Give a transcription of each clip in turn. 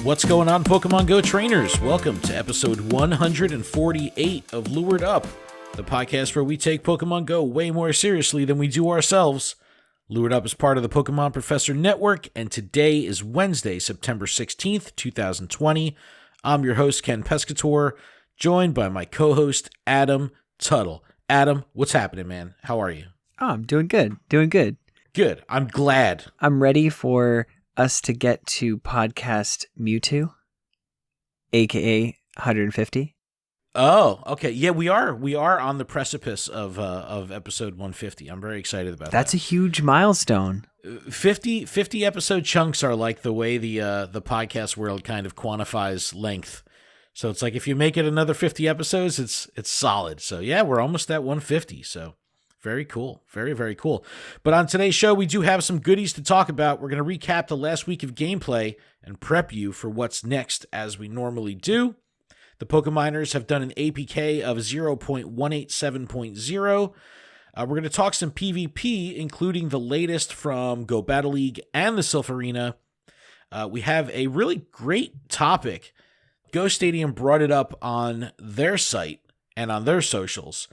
What's going on, Pokemon Go trainers? Welcome to episode 148 of Lured Up, the podcast where we take Pokemon Go way more seriously than we do ourselves. Lured Up is part of the Pokemon Professor Network, and today is Wednesday, September 16th, 2020. I'm your host, Ken Pescator, joined by my co-host, Adam Tuttle. Adam, what's happening, man? How are you? Oh, I'm doing good. Good. I'm glad. I'm ready for us to get to podcast Mewtwo, aka 150. Oh, okay. Yeah, we are on the precipice of episode 150. I'm very excited about that. That's a huge milestone. 50 episode chunks are like the way the podcast world kind of quantifies length. So it's like if you make it another 50 episodes, it's solid. So yeah, we're almost at 150. So very cool. Very, very cool. But on today's show, we do have some goodies to talk about. We're going to recap the last week of gameplay and prep you for what's next as we normally do. The Pokeminers have done an APK of 0.187.0. We're going to talk some PvP, including the latest from Go Battle League and the Silpharina. We have a really great topic. Go Stadium brought it up on their site and on their socials.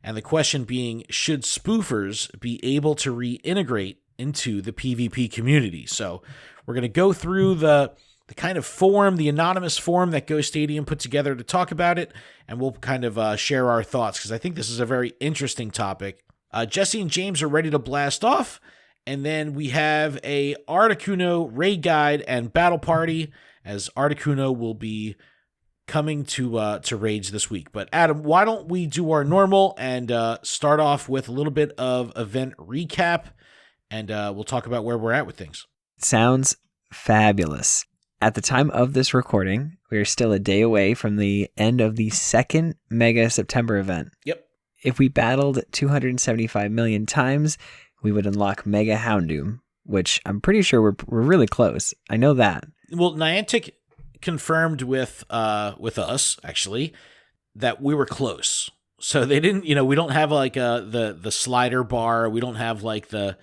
And the question being, should spoofers be able to reintegrate into the PvP community? So we're going to go through the kind of form, the anonymous form that Go Stadium put together to talk about it, and we'll kind of share our thoughts, because I think this is a very interesting topic. Jesse and James are ready to blast off, and then we have a Articuno raid guide and battle party, as Articuno will be coming to raids this week. But Adam, why don't we do our normal and start off with a little bit of event recap, and we'll talk about where we're at with things. Sounds fabulous. At the time of this recording, we are still a day away from the end of the second Mega September event. Yep. If we battled 275 million times, we would unlock Mega Houndoom, which I'm pretty sure we're really close. I know that. Well, Niantic confirmed with us, actually, that we were close. So they didn't, we don't have like the slider bar. We don't have like the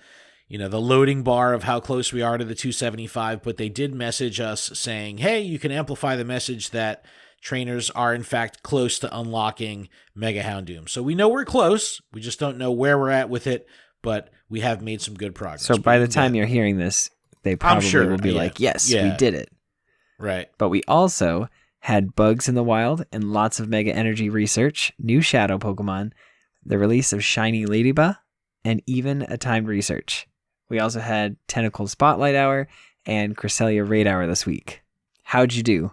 loading bar of how close we are to the 275, but they did message us saying, hey, you can amplify the message that trainers are in fact close to unlocking Mega Houndoom. So we know we're close. We just don't know where we're at with it, but we have made some good progress. So by the time you're hearing this, they probably will be like, yes, we did it. Right. But we also had bugs in the wild and lots of Mega Energy research, new Shadow Pokemon, the release of Shiny Ladybug, and even a timed research. We also had Tentacle Spotlight Hour and Cresselia Raid Hour this week. How'd you do?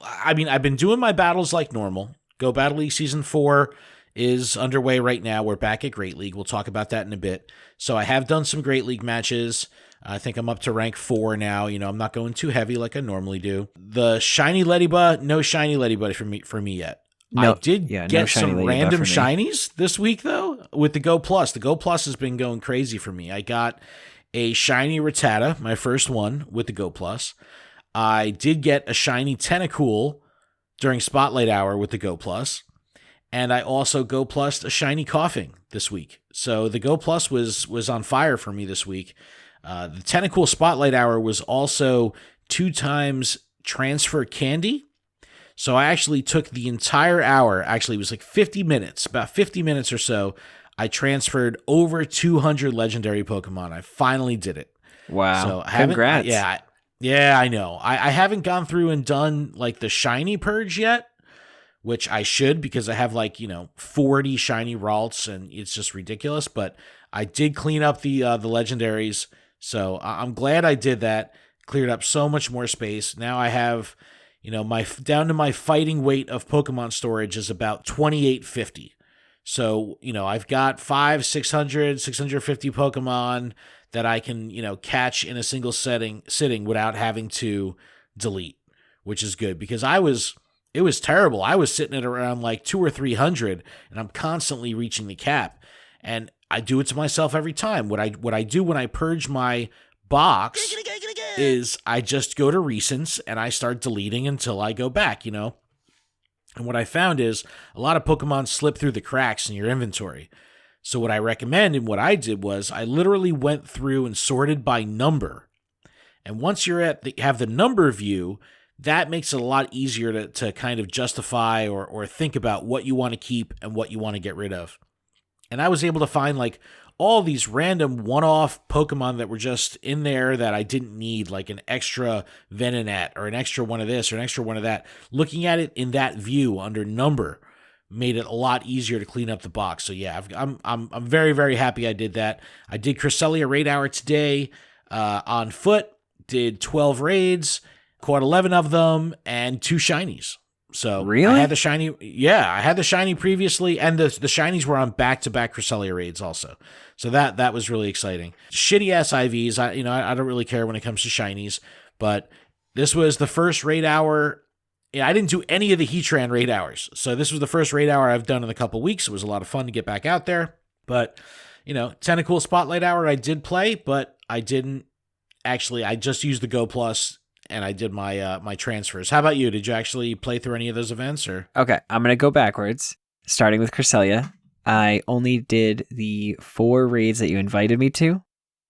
I mean, I've been doing my battles like normal. Go Battle League Season 4 is underway right now. We're back at Great League. We'll talk about that in a bit. So I have done some Great League matches. I think I'm up to rank 4 now. I'm not going too heavy like I normally do. The Shiny Ladybug, no Shiny Ladybug for me yet. No, I did get some random shinies this week, though, with the Go Plus. The Go Plus has been going crazy for me. I got a shiny Rattata, my first one, with the Go Plus. I did get a shiny Tentacool during Spotlight Hour with the Go Plus. And I also Go Plussed a shiny Coughing this week. So the Go Plus was on fire for me this week. The Tentacool Spotlight Hour was also 2 times transfer candy. So I actually took the entire hour, actually it was like 50 minutes, about 50 minutes or so. I transferred over 200 legendary Pokemon. I finally did it. Wow. So Congrats. Yeah, I know. I haven't gone through and done like the shiny purge yet, which I should, because I have 40 shiny Ralts and it's just ridiculous. But I did clean up the legendaries. So I'm glad I did that. Cleared up so much more space. Now I have, my down to my fighting weight of Pokemon storage is about 2850. So, I've got 650 Pokemon that I can, catch in a single sitting without having to delete, which is good, because it was terrible. I was sitting at around like 200 or 300 and I'm constantly reaching the cap, and I do it to myself every time. What I do when I purge my box is I just go to recents and I start deleting until I go back, And what I found is a lot of Pokemon slip through the cracks in your inventory. So what I recommend and what I did was I literally went through and sorted by number. And once you're have the number view, that makes it a lot easier to kind of justify or think about what you want to keep and what you want to get rid of. And I was able to find like all these random one-off Pokemon that were just in there that I didn't need, like an extra Venonat or an extra one of this or an extra one of that. Looking at it in that view under number made it a lot easier to clean up the box. So yeah, I'm very, very happy I did that. I did Cresselia raid hour today on foot, did 12 raids, caught 11 of them, and 2 shinies. So really? I had the shiny. Yeah, I had the shiny previously, and the shinies were on back-to-back Cresselia raids also. So that was really exciting. Shitty ass IVs. I don't really care when it comes to shinies, but this was the first raid hour. I didn't do any of the Heatran raid hours, so this was the first raid hour I've done in a couple weeks. It was a lot of fun to get back out there. But Tentacool Spotlight Hour I did play, but I didn't actually. I just used the Go Plus. And I did my transfers. How about you? Did you actually play through any of those events? Or okay, I'm going to go backwards, starting with Cresselia. I only did the 4 raids that you invited me to,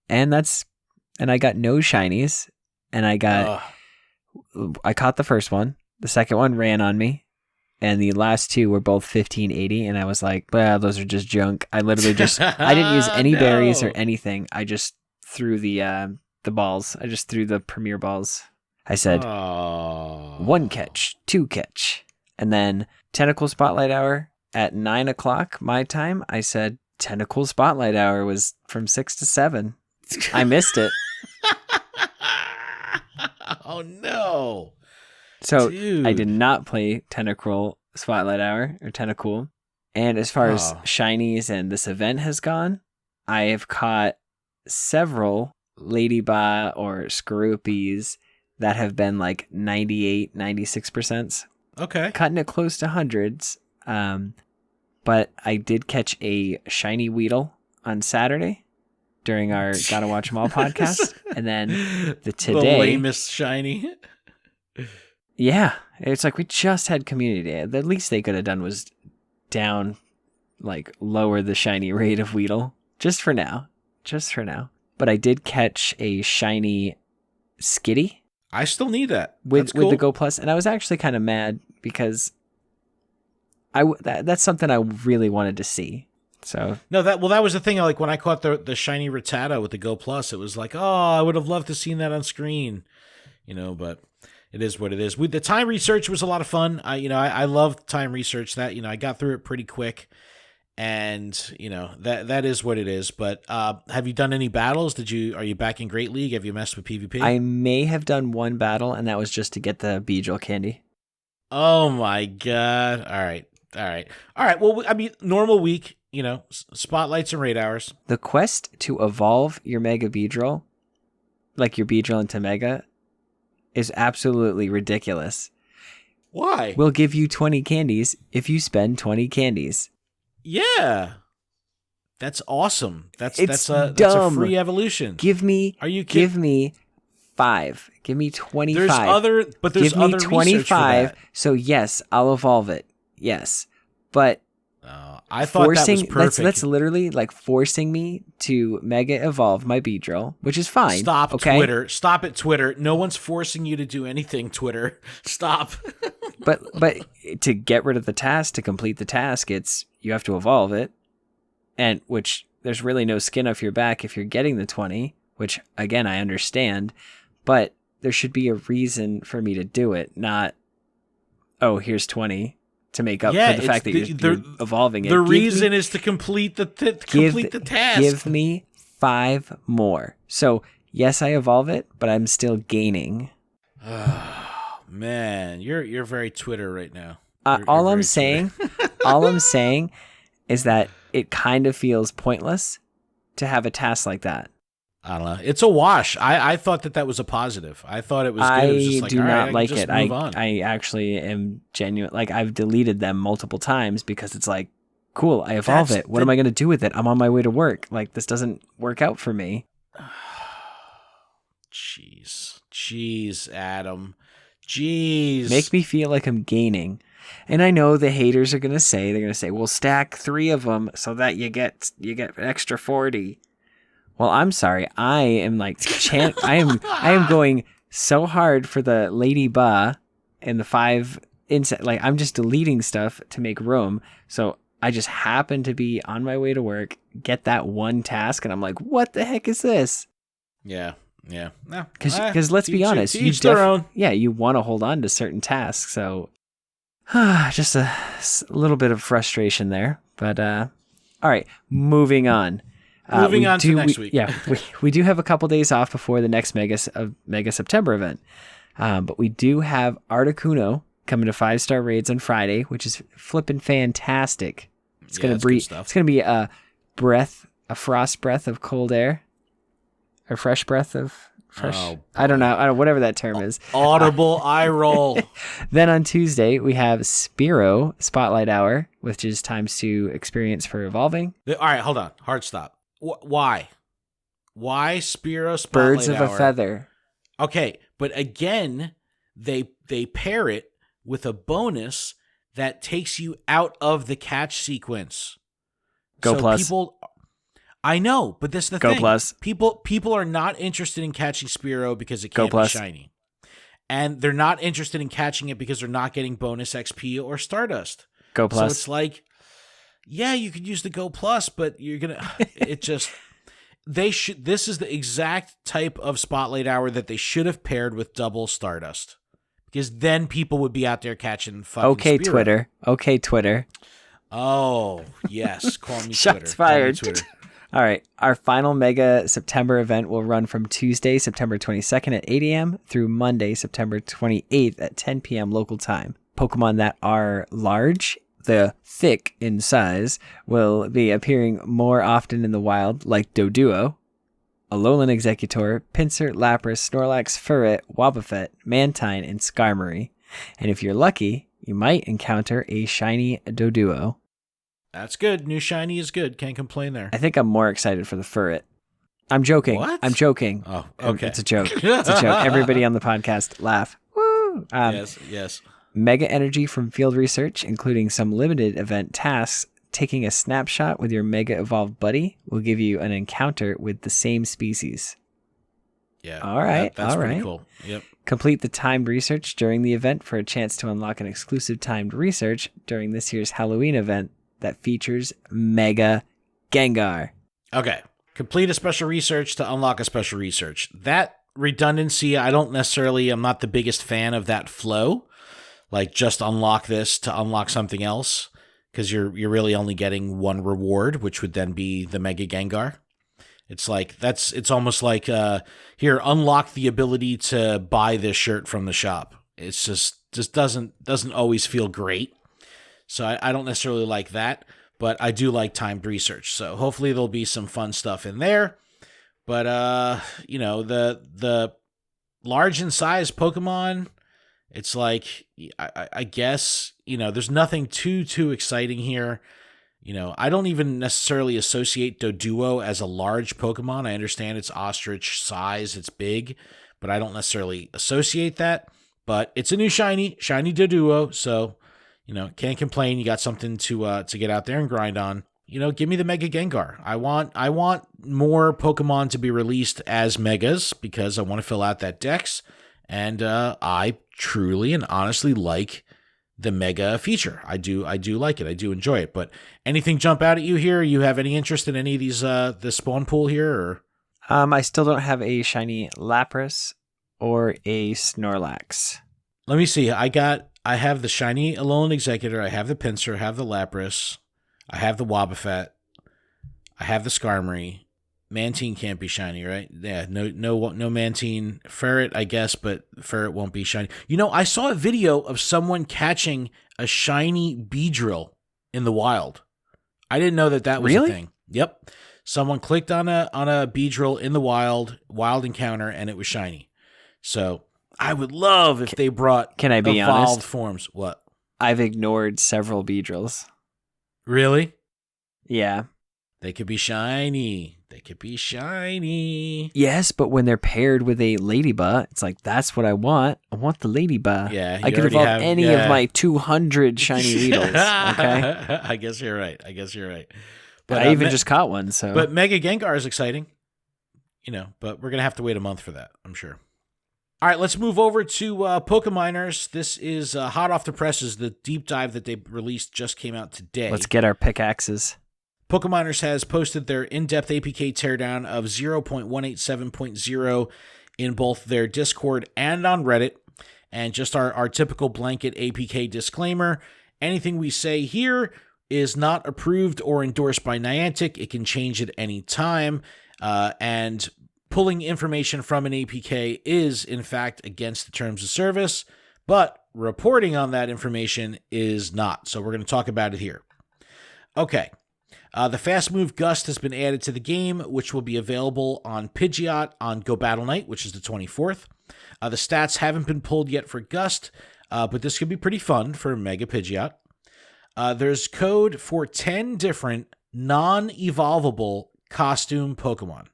and I got no shinies, and I caught the first one. The second one ran on me, and the last 2 were both 1580, and I was like, well, those are just junk. I literally I didn't use any berries or anything. I just threw the balls. I just threw the premier balls. I said, 1 catch, 2 catch. And then Tentacool Spotlight Hour at 9 o'clock my time, I said Tentacool Spotlight Hour was from 6 to 7. I missed it. Oh, no. So Dude. I did not play Tentacool Spotlight Hour or Tentacool. And as far as shinies and this event has gone, I have caught several Ladybug or Skorupies that have been like 98, 96%. Okay. Cutting it close to hundreds. But I did catch a shiny Weedle on Saturday during our Gotta Watch 'Em All podcast. And then today. The lamest shiny. Yeah. It's like we just had community day. The least they could have done was lower the shiny rate of Weedle. Just for now. But I did catch a shiny Skitty. I still need that. With the Go Plus, and I was actually kind of mad because that's something I really wanted to see. So no, that was the thing. Like when I caught the shiny Rattata with the Go Plus, it was like, oh, I would have loved to seen that on screen, but it is what it is. With the time research was a lot of fun. I loved time research. That I got through it pretty quick. And that is what it is. But have you done any battles? Are you back in Great League? Have you messed with PvP? I may have done one battle, and that was just to get the Beedrill candy. Oh my god! All right. Well, I mean, normal week. Spotlights and raid hours. The quest to evolve your Mega Beedrill, like your Beedrill into Mega, is absolutely ridiculous. Why? We'll give you 20 candies if you spend 20 candies. Yeah, that's awesome. That's a free evolution. Give me 5. Give me 25. There's give me other 25. So yes, I'll evolve it. Yes, but I thought that was perfect. That's literally like forcing me to Mega Evolve my Beedrill, which is fine. Stop, okay? Twitter. Stop it, Twitter. No one's forcing you to do anything, Twitter. Stop. but to get rid of the task, to complete the task, you have to evolve it, and which there's really no skin off your back if you're getting the 20, which again I understand, but there should be a reason for me to do it, not here's 20. To make up for the fact that you're evolving it. The reason is to complete the task. Give me 5 more. So, yes, I evolve it, but I'm still gaining. Oh, man, you're very Twitter right now. All I'm saying is that it kind of feels pointless to have a task like that. I don't know. It's a wash. I thought that was a positive. I thought it was good. It was just like, do not right, like it. On. I actually am genuine. Like, I've deleted them multiple times because it's like, cool, I evolve it. What am I going to do with it? I'm on my way to work. Like, this doesn't work out for me. Jeez, Adam. Jeez. Make me feel like I'm gaining. And I know the haters are going to say, well, stack 3 of them so that you get extra 40. Well, I'm sorry. I am like I am going so hard for the ladybug and the 5 insect. Like, I'm just deleting stuff to make room. So I just happen to be on my way to work, get that one task, and I'm like, what the heck is this? Yeah. Because let's be honest, you want to hold on to certain tasks. So just a little bit of frustration there. But all right, moving on. Moving on to next week. We do have a couple days off before the next Mega September event. But we do have Articuno coming to 5-star raids on Friday, which is flipping fantastic. It's gonna be a frost breath of cold air, or fresh breath of fresh. Oh, I don't know, whatever that term is. Audible eye roll. Then on Tuesday we have Spiro Spotlight Hour, which is ×2 experience for evolving. All right, hold on, hard stop. Why Spiro Spotlight Birds of Hour? a feather. Okay, but again, they pair it with a bonus that takes you out of the catch sequence. Go plus. I know, but this is the thing. Go plus. People are not interested in catching Spiro because it can't be shiny. And they're not interested in catching it because they're not getting bonus XP or Stardust. Go plus. So it's like, yeah, you could use the Go plus, but you're going to this is the exact type of Spotlight Hour that they should have paired with double Stardust. Because then people would be out there catching fucking Spiro. Okay, Twitter. Oh, yes. Call me Shots Twitter. fired. Twitter. All right. Our final Mega September event will run from Tuesday, September 22nd at 8 a.m. through Monday, September 28th at 10 p.m. local time. Pokemon that are large, the thick in size, will be appearing more often in the wild, like Doduo, Alolan Executor, Pinsir, Lapras, Snorlax, Furret, Wobbuffet, Mantine, and Skarmory. And if you're lucky, you might encounter a shiny Doduo. That's good. New shiny is good. Can't complain there. I think I'm more excited for the Furret. I'm joking. What? I'm joking. Oh, okay. It's a joke. It's a joke. Everybody on the podcast, laugh. Woo! Yes. Mega Energy from Field Research, including some limited event tasks. Taking a snapshot with your Mega Evolved buddy will give you an encounter with the same species. Yeah. All right. That's all pretty right. cool. Yep. Complete the timed research during the event for a chance to unlock an exclusive timed research during this year's Halloween event that features Mega Gengar. Okay. Complete a special research to unlock a special research. That redundancy, I'm not the biggest fan of that flow. Like, just unlock this to unlock something else. Because you're really only getting one reward, which would then be the Mega Gengar. It's almost like here, unlock the ability to buy this shirt from the shop. It's just doesn't always feel great. So I don't necessarily like that, but I do like timed research. So hopefully there'll be some fun stuff in there. But the large in size Pokemon, it's like, I guess, there's nothing too exciting here. I don't even necessarily associate Doduo as a large Pokemon. I understand it's ostrich size, it's big, but I don't necessarily associate that. But it's a new shiny Doduo, so, can't complain. You got something to get out there and grind on. Give me the Mega Gengar. I want more Pokemon to be released as Megas because I want to fill out that Dex. And I truly and honestly like the Mega feature. I do like it. I do enjoy it. But anything jump out at you here? You have any interest in any of these the spawn pool here? Or? I still don't have a shiny Lapras or a Snorlax. Let me see. I have the shiny Alolan Executor. I have the Pinsir. I have the Lapras. I have the Wobbuffet. I have the Skarmory. Mantine can't be shiny, right? Yeah, no Mantine. Ferret, I guess, but Ferret won't be shiny. I saw a video of someone catching a shiny Beedrill in the wild. I didn't know that was a thing. Yep. Someone clicked on a Beedrill in the wild encounter, and it was shiny. So I would love if they brought Can I be evolved honest? Forms. What? I've ignored several Beedrills. Really? Yeah. They could be shiny. Yes, but when they're paired with a ladybug, it's like, that's what I want. I want the ladybug. Yeah, I could evolve any of my 200 shiny Weedles. Okay. I guess you're right. But I even just caught one. So, but Mega Gengar is exciting. But we're gonna have to wait a month for that, I'm sure. All right, let's move over to Pokeminers. This is hot off the presses. The deep dive that they released just came out today. Let's get our pickaxes. Pokeminers has posted their in-depth APK teardown of 0.187.0 in both their Discord and on Reddit. And just our typical blanket APK disclaimer, anything we say here is not approved or endorsed by Niantic. It can change at any time. And pulling information from an APK is, in fact, against the terms of service, but reporting on that information is not. So we're going to talk about it here. Okay. The Fast Move Gust has been added to the game, which will be available on Pidgeot on Go Battle Night, which is the 24th. The stats haven't been pulled yet for Gust, but this could be pretty fun for Mega Pidgeot. There's code for 10 different non-evolvable costume Pokemon.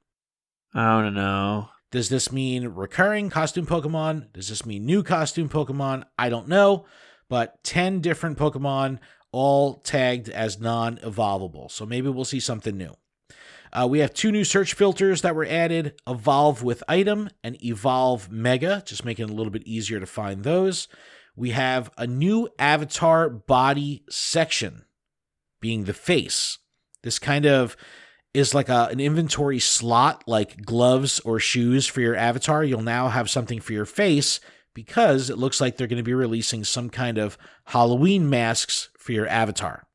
Oh, no. Does this mean recurring costume Pokemon? Does this mean new costume Pokemon? I don't know, but 10 different Pokemon all tagged as non-evolvable. So maybe we'll see something new. We have 2 new search filters that were added, Evolve with Item and Evolve Mega, just making it a little bit easier to find those. We have a new avatar body section, being the face. This kind of is like an inventory slot, like gloves or shoes for your avatar. You'll now have something for your face because it looks like they're going to be releasing some kind of Halloween masks for your avatar.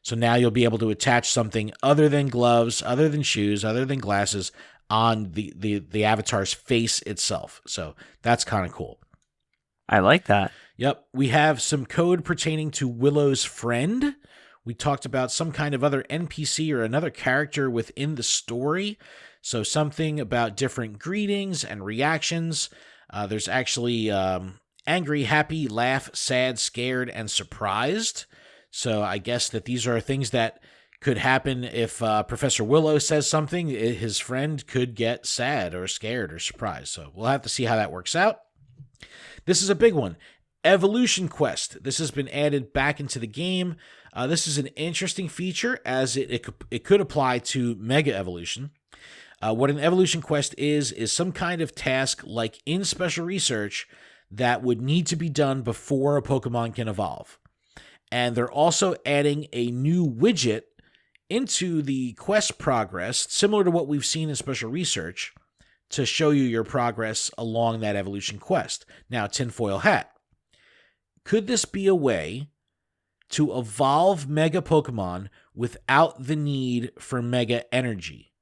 So now you'll be able to attach something other than gloves, other than shoes, other than glasses on the avatar's face itself. So that's kind of cool. I like that. Yep. We have some code pertaining to Willow's friend. We talked about some kind of other NPC or another character within the story. So something about different greetings and reactions. There's actually angry, happy, laugh, sad, scared, and surprised. So I guess that these are things that could happen if Professor Willow says something. His friend could get sad or scared or surprised. So we'll have to see how that works out. This is a big one. Evolution Quest. This has been added back into the game. This is an interesting feature as it could apply to Mega Evolution. What an Evolution Quest is some kind of task like in Special Research that would need to be done before a Pokemon can evolve. And they're also adding a new widget into the quest progress, similar to what we've seen in Special Research, to show you your progress along that evolution quest. Now, tinfoil hat. Could this be a way to evolve Mega Pokemon without the need for Mega Energy?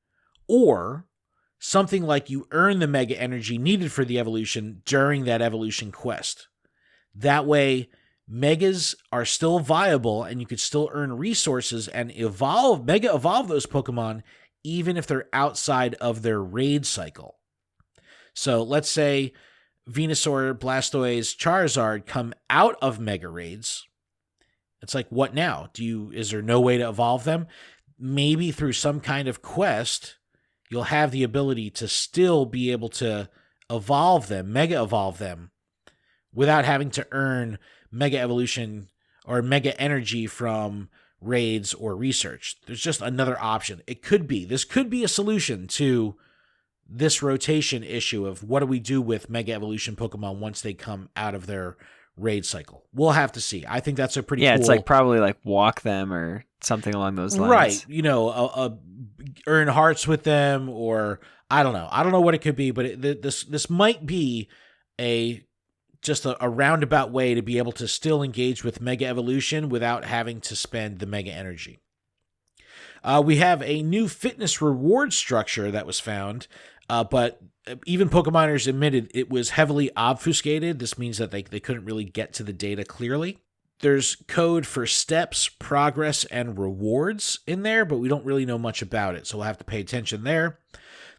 Or something like you earn the Mega Energy needed for the evolution during that evolution quest. That way, Megas are still viable and you could still earn resources and Mega evolve those Pokemon even if they're outside of their raid cycle. So let's say Venusaur, Blastoise, Charizard come out of Mega Raids. It's like, what now? Is there no way to evolve them? Maybe through some kind of quest, you'll have the ability to still be able to evolve them, Mega evolve them, without having to earn Mega Evolution or Mega Energy from raids or research. There's just another option. This could be a solution to this rotation issue of what do we do with Mega Evolution Pokemon once they come out of their raid cycle. We'll have to see. I think that's a pretty cool... it's like probably like walk them or something along those lines. Right. Earn hearts with them, or I don't know. I don't know what it could be, but this might be just a roundabout way to be able to still engage with Mega Evolution without having to spend the Mega Energy. We have a new fitness reward structure that was found, but even Pokeminers admitted it was heavily obfuscated. This means that they couldn't really get to the data clearly. There's code for steps, progress, and rewards in there, but we don't really know much about it, so we'll have to pay attention there.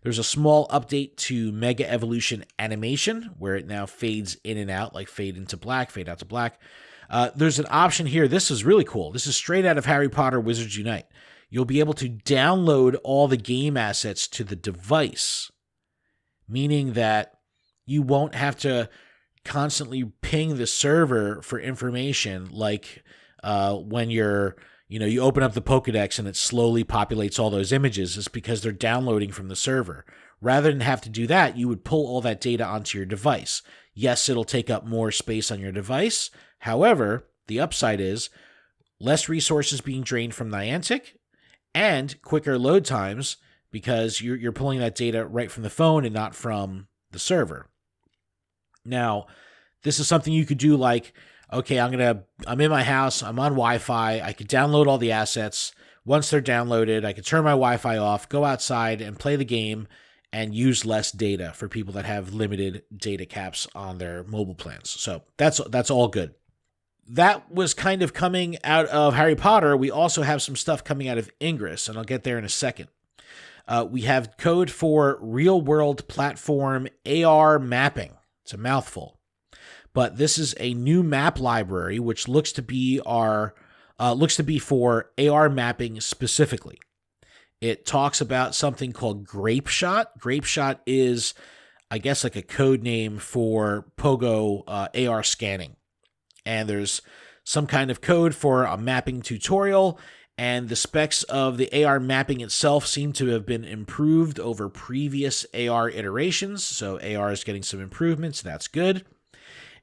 There's a small update to Mega Evolution animation, where it now fades in and out, like fade into black, fade out to black. There's an option here. This is really cool. This is straight out of Harry Potter Wizards Unite. You'll be able to download all the game assets to the device, meaning that you won't have to constantly ping the server for information like when you open up the Pokedex and it slowly populates all those images. It's because they're downloading from the server. Rather than have to do that, you would pull all that data onto your device. Yes, it'll take up more space on your device. However, the upside is less resources being drained from Niantic and quicker load times because you're pulling that data right from the phone and not from the server. Now, this is something you could do like, okay, I'm in my house, I'm on Wi-Fi, I could download all the assets. Once they're downloaded, I could turn my Wi-Fi off, go outside and play the game and use less data for people that have limited data caps on their mobile plans. So that's all good. That was kind of coming out of Harry Potter. We also have some stuff coming out of Ingress, and I'll get there in a second. We have code for real-world platform AR mapping. It's a mouthful. But this is a new map library, which looks to be for AR mapping specifically. It talks about something called Grape Shot. Grape Shot is, I guess, like a code name for Pogo AR scanning. And there's some kind of code for a mapping tutorial, and the specs of the AR mapping itself seem to have been improved over previous AR iterations. So AR is getting some improvements. That's good.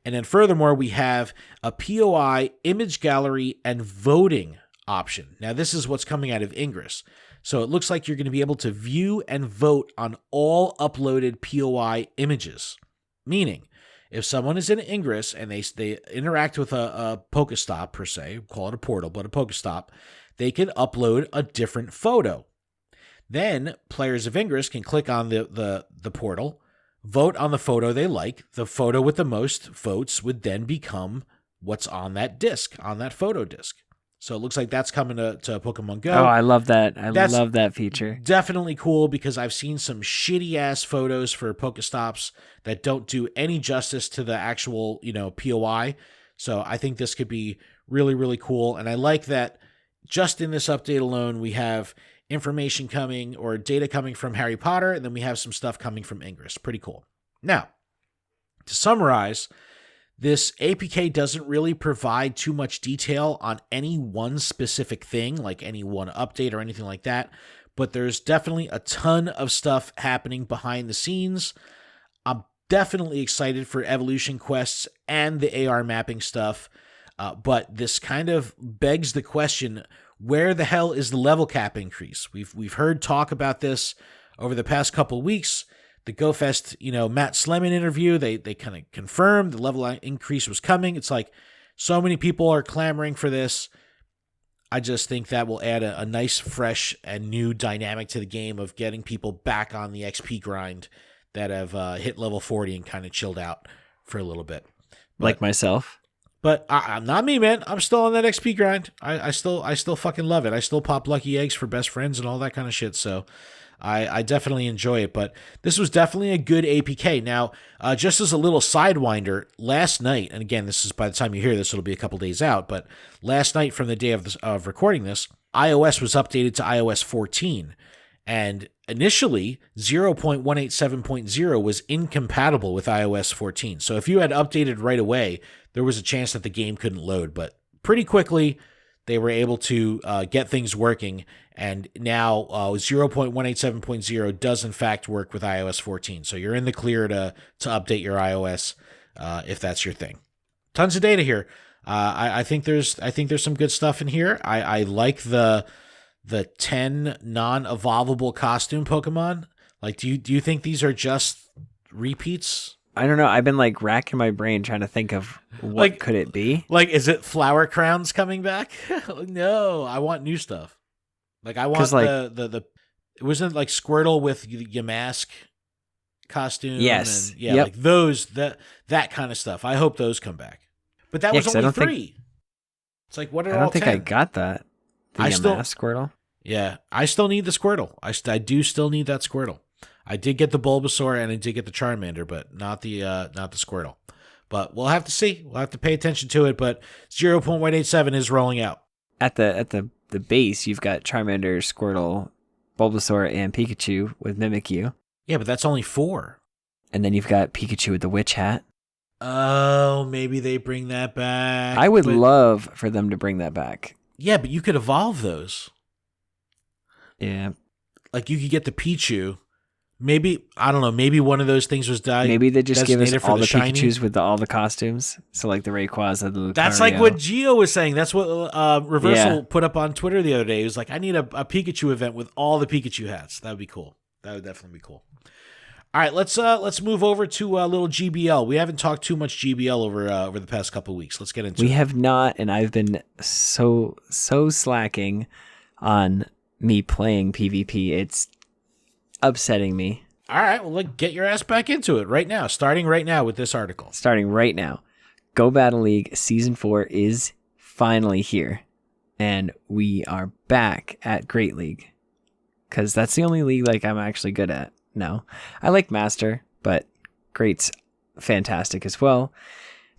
And then furthermore, we have a POI, image gallery, and voting option. Now, this is what's coming out of Ingress. So it looks like you're going to be able to view and vote on all uploaded POI images. Meaning, if someone is in Ingress and they interact with a Pokestop, per se, call it a portal, but a Pokestop, they can upload a different photo. Then players of Ingress can click on the portal, vote on the photo they like. The photo with the most votes would then become what's on that disc, on that photo disc. So it looks like that's coming to Pokemon Go. Oh, I love that. That's love that feature. Definitely cool because I've seen some shitty-ass photos for Pokestops that don't do any justice to the actual, POI. So I think this could be really, really cool. And I like that just in this update alone, we have information coming or data coming from Harry Potter, and then we have some stuff coming from Ingress. Pretty cool. Now, to summarize, this APK doesn't really provide too much detail on any one specific thing, like any one update or anything like that, but there's definitely a ton of stuff happening behind the scenes. I'm definitely excited for evolution quests and the AR mapping stuff, but this kind of begs the question, where the hell is the level cap increase? We've heard talk about this over the past couple of weeks. The GoFest, Matt Slemon interview, they kind of confirmed the level increase was coming. It's like so many people are clamoring for this. I just think that will add a nice, fresh, and new dynamic to the game of getting people back on the XP grind that have hit level 40 and kind of chilled out for a little bit. Like myself. But I'm not me, man. I'm still on that XP grind. I still fucking love it. I still pop lucky eggs for best friends and all that kind of shit. So I definitely enjoy it, but this was definitely a good APK. Now, just as a little sidewinder, last night, and again, this is by the time you hear this, it'll be a couple days out, but last night from the day of recording this, iOS was updated to iOS 14, and initially 0.187.0 was incompatible with iOS 14. So if you had updated right away, there was a chance that the game couldn't load, but pretty quickly they were able to get things working, and now 0.187.0 does in fact work with iOS 14. So you're in the clear to update your iOS if that's your thing. Tons of data here. I think there's some good stuff in here. I like the 10 non-evolvable costume Pokemon. Like, do you think these are just repeats? I don't know. I've been racking my brain trying to think of what could it be. Like, is it Flower Crowns coming back? No, I want new stuff. Like, I want the it wasn't like Squirtle with Yamask costume. Yes. And, like those, that kind of stuff. I hope those come back. But that was only 3. It's like, what are all 10? I don't think I got that. The Yamask Squirtle? Yeah, I still need the Squirtle. I do still need that Squirtle. I did get the Bulbasaur and I did get the Charmander, but not the Squirtle. But we'll have to see. We'll have to pay attention to it. But 0.187 is rolling out. At the base, you've got Charmander, Squirtle, Bulbasaur, and Pikachu with Mimikyu. Yeah, but that's only 4. And then you've got Pikachu with the witch hat. Oh, maybe they bring that back. I would love for them to bring that back. Yeah, but you could evolve those. Yeah. Like, you could get the Pichu, Maybe, I don't know, maybe one of those things was Maybe they just give us designated for all the shiny. Pikachus with all the costumes. So like the Rayquaza, the Lucario. That's like what Gio was saying. That's what Reversal Yeah. put up on Twitter the other day. He was like, I need a Pikachu event with all the Pikachu hats. That would be cool. That would definitely be cool. All right, let's move over to a little GBL. We haven't talked too much GBL over the past couple of weeks. Let's get into it. We have not, and I've been so slacking on me playing PvP. It's upsetting me. All right, well, get your ass back into it right now, starting right now with this article. Starting right now. Go Battle League Season 4 is finally here, and we are back at Great League, because that's the only league like I'm actually good at. No, I like Master, but Great's fantastic as well.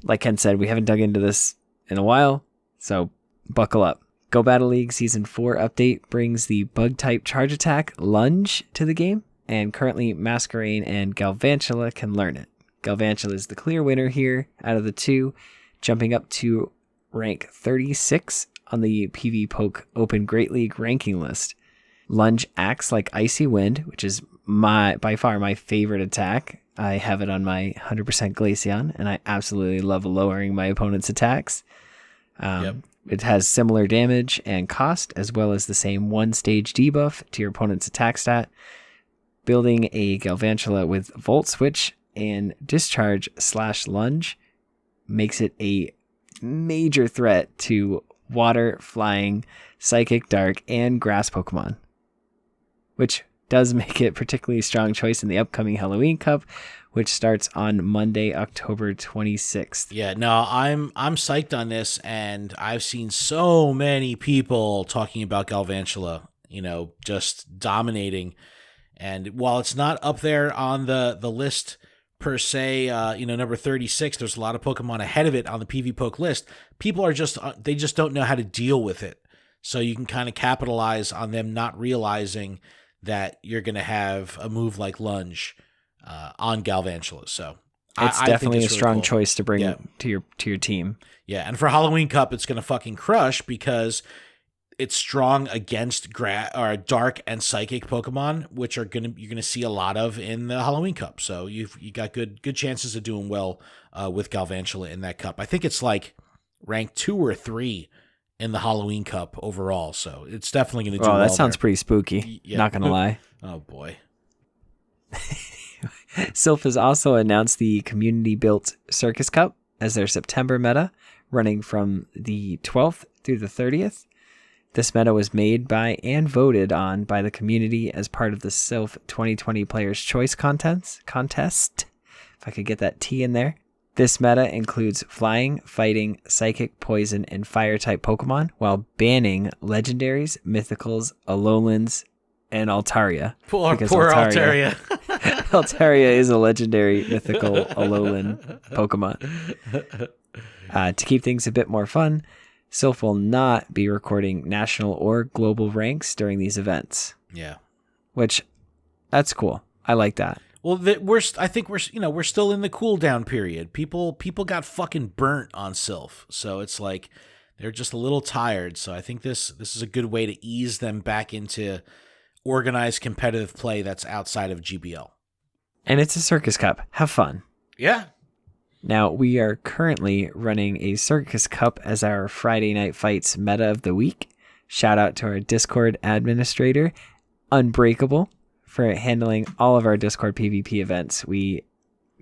Like Ken said, we haven't dug into this in a while, so buckle up. Go Battle League Season 4 update brings the bug-type charge attack Lunge to the game, and currently Masquerain and Galvantula can learn it. Galvantula is the clear winner here out of the two, jumping up to rank 36 on the PV Poke Open Great League ranking list. Lunge acts like Icy Wind, which is by far my favorite attack. I have it on my 100% Glaceon, and I absolutely love lowering my opponent's attacks. It has similar damage and cost, as well as the same one-stage debuff to your opponent's attack stat. Building a Galvantula with Volt Switch and Discharge/Lunge makes it a major threat to Water, Flying, Psychic, Dark, and Grass Pokemon, which does make it a particularly strong choice in the upcoming Halloween Cup, which starts on Monday, October 26th. Yeah, no, I'm psyched on this, and I've seen so many people talking about Galvantula, just dominating. And while it's not up there on the list per se, number 36, there's a lot of Pokemon ahead of it on the PV Poke list. People are they just don't know how to deal with it. So you can kind of capitalize on them not realizing that you're going to have a move like Lunge on Galvantula. So it's I definitely think a it's strong really cool. choice to bring to your team. Yeah, and for Halloween Cup, it's going to fucking crush because it's strong against dark and psychic Pokemon, which you're gonna see a lot of in the Halloween Cup. So you got good chances of doing well with Galvantula in that cup. I think it's like ranked 2 or 3 in the Halloween Cup overall. So it's definitely going to do well. Oh, that sounds pretty spooky. Yeah. Not gonna lie. Oh boy. Sylph has also announced the community-built Circus Cup as their September meta, running from the 12th through the 30th. This meta was made by and voted on by the community as part of the Sylph 2020 Players' Choice contest. If I could get that T in there. This meta includes flying, fighting, psychic, poison, and fire-type Pokemon, while banning legendaries, mythicals, Alolans, and Altaria. Poor Altaria. Altaria is a legendary mythical Alolan Pokemon. To keep things a bit more fun, Sylph will not be recording national or global ranks during these events. Yeah. Which, that's cool. I like that. Well, I think we're still in the cool down period. People got fucking burnt on Sylph, so it's like they're just a little tired. So I think this is a good way to ease them back into organized competitive play that's outside of GBL. And it's a Circus Cup. Have fun. Yeah. Now, we are currently running a Circus Cup as our Friday Night Fights meta of the week. Shout out to our Discord administrator, Unbreakable, for handling all of our Discord PvP events. We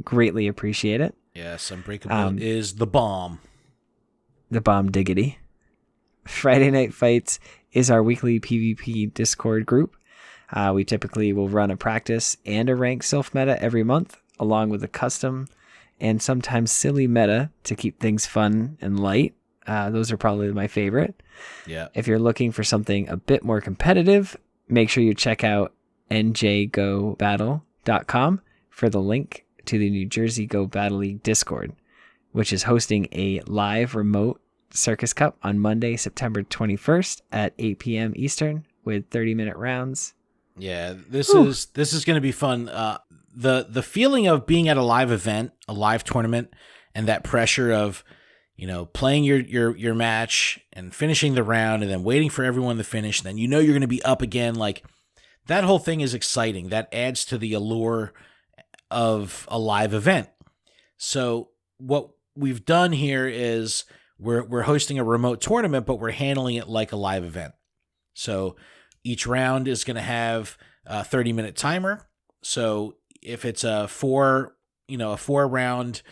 greatly appreciate it. Yes, Unbreakable is the bomb. The bomb diggity. Friday Night Fights is our weekly PvP Discord group. We typically will run a practice and a rank Sylph meta every month, along with a custom and sometimes silly meta to keep things fun and light. Those are probably my favorite. Yeah. If you're looking for something a bit more competitive, make sure you check out njgobattle.com for the link to the New Jersey Go Battle League Discord, which is hosting a live remote Circus Cup on Monday, September 21st at 8 p.m. Eastern with 30-minute rounds. Yeah, this is going to be fun. The feeling of being at a live event, a live tournament, and that pressure of, playing your match and finishing the round and then waiting for everyone to finish, and then you're going to be up again, like that whole thing is exciting. That adds to the allure of a live event. So what we've done here is we're hosting a remote tournament, but we're handling it like a live event. So each round is going to have a 30-minute timer. So if it's a 4-round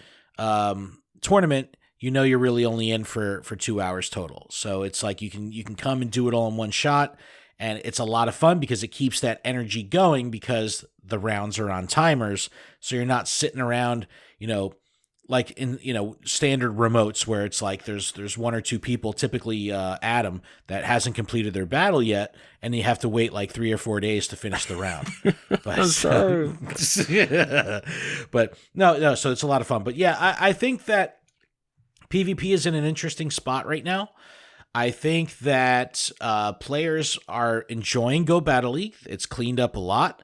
tournament, you're really only in for 2 hours total. So it's like you can come and do it all in one shot, and it's a lot of fun because it keeps that energy going because the rounds are on timers. So you're not sitting around, like in standard remotes where it's like there's one or two people, typically Adam, that hasn't completed their battle yet, and you have to wait like 3 or 4 days to finish the round. But, I'm sorry. But no, so it's a lot of fun. But yeah, I think that PvP is in an interesting spot right now. I think that players are enjoying Go Battle League. It's cleaned up a lot.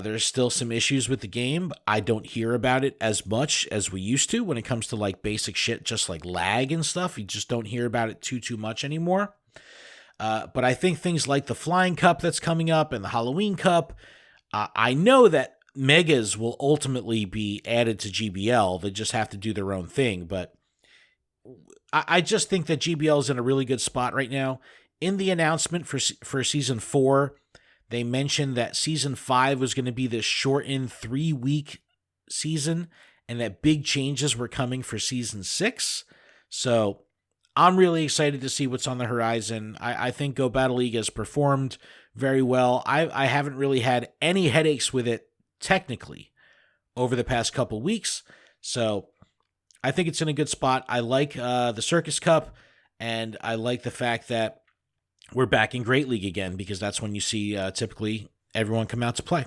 There's still some issues with the game. I don't hear about it as much as we used to when it comes to like basic shit, just like lag and stuff. You just don't hear about it too much anymore. But I think things like the Flying Cup that's coming up and the Halloween Cup, I know that Megas will ultimately be added to GBL. They just have to do their own thing. But I just think that GBL is in a really good spot right now. In the announcement for Season 4, they mentioned that Season 5 was going to be this shortened 3-week season and that big changes were coming for Season 6. So I'm really excited to see what's on the horizon. I think Go Battle League has performed very well. I haven't really had any headaches with it technically over the past couple weeks. So I think it's in a good spot. I like the Circus Cup, and I like the fact that we're back in Great League again because that's when you see typically everyone come out to play.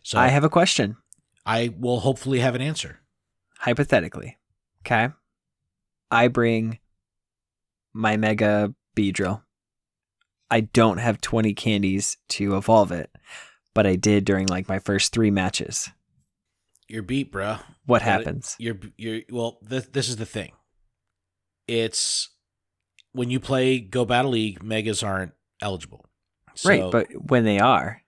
So I have a question. I will hopefully have an answer. Hypothetically, okay? I bring my Mega Beedrill. I don't have 20 candies to evolve it, but I did during like my first 3 matches. You're beat, bro. What happens? This is the thing. It's when you play Go Battle League, Megas aren't eligible. So, right, but when they are.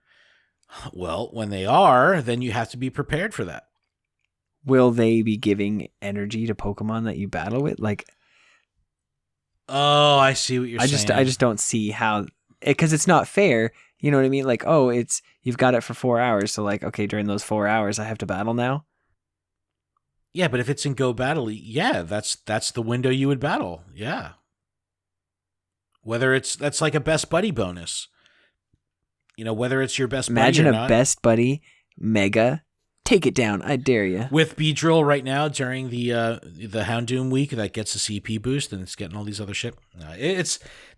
Well, when they are, then you have to be prepared for that. Will they be giving energy to Pokemon that you battle with? Like, oh, I see what you're saying. I just don't see how, because it's not fair. You know what I mean? Like, oh, you've got it for 4 hours. So like, okay, during those 4 hours, I have to battle now. Yeah, but if it's in Go Battle League, yeah, that's the window you would battle. Yeah. Whether that's like a best buddy bonus. Whether it's your best buddy Imagine or a not. best buddy Mega. Take it down. I dare you. With Beedrill right now during the Houndoom week that gets a CP boost and it's getting all these other shit.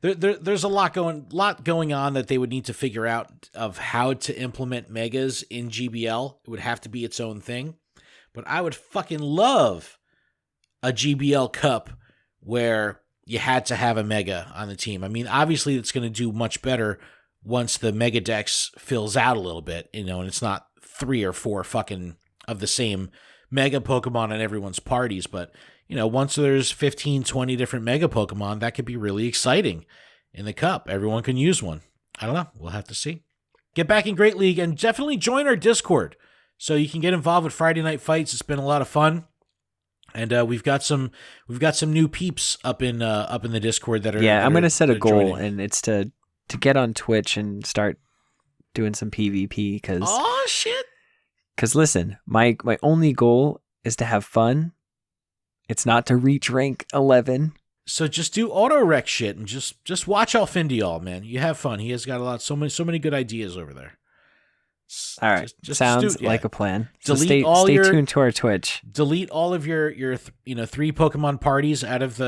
There's a lot going on that they would need to figure out of how to implement Megas in GBL. It would have to be its own thing. But I would fucking love a GBL Cup where you had to have a Mega on the team. I mean, obviously it's going to do much better once the Mega Dex fills out a little bit, and it's not 3 or 4 fucking of the same Mega Pokemon in everyone's parties. But, once there's 15, 20 different Mega Pokemon, that could be really exciting in the Cup. Everyone can use one. I don't know. We'll have to see. Get back in Great League and definitely join our Discord so you can get involved with Friday Night Fights. It's been a lot of fun. And we've got some new peeps up in the Discord that are. Yeah, I'm going to set a goal, joining. and it's to get on Twitch and start doing some PvP. Oh shit! Because listen, my only goal is to have fun. It's not to reach rank 11. So just do auto rec shit and just watch Alfindial, man. You have fun. He has got so many good ideas over there. All right, sounds like a plan. So stay tuned to our Twitch. Delete all of your 3 Pokemon parties out of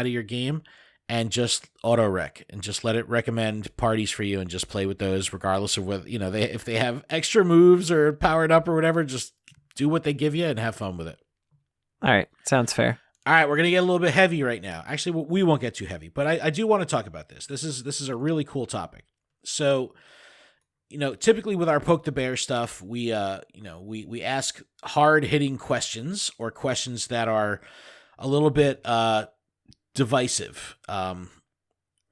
your game, and just auto rec and just let it recommend parties for you and just play with those regardless of whether if they have extra moves or powered up or whatever. Just do what they give you and have fun with it. All right, sounds fair. All right, we're gonna get a little bit heavy right now. Actually, we won't get too heavy, but I do want to talk about this. This is a really cool topic. So, typically with our Poke the Bear stuff, we ask hard-hitting questions or questions that are a little bit divisive, or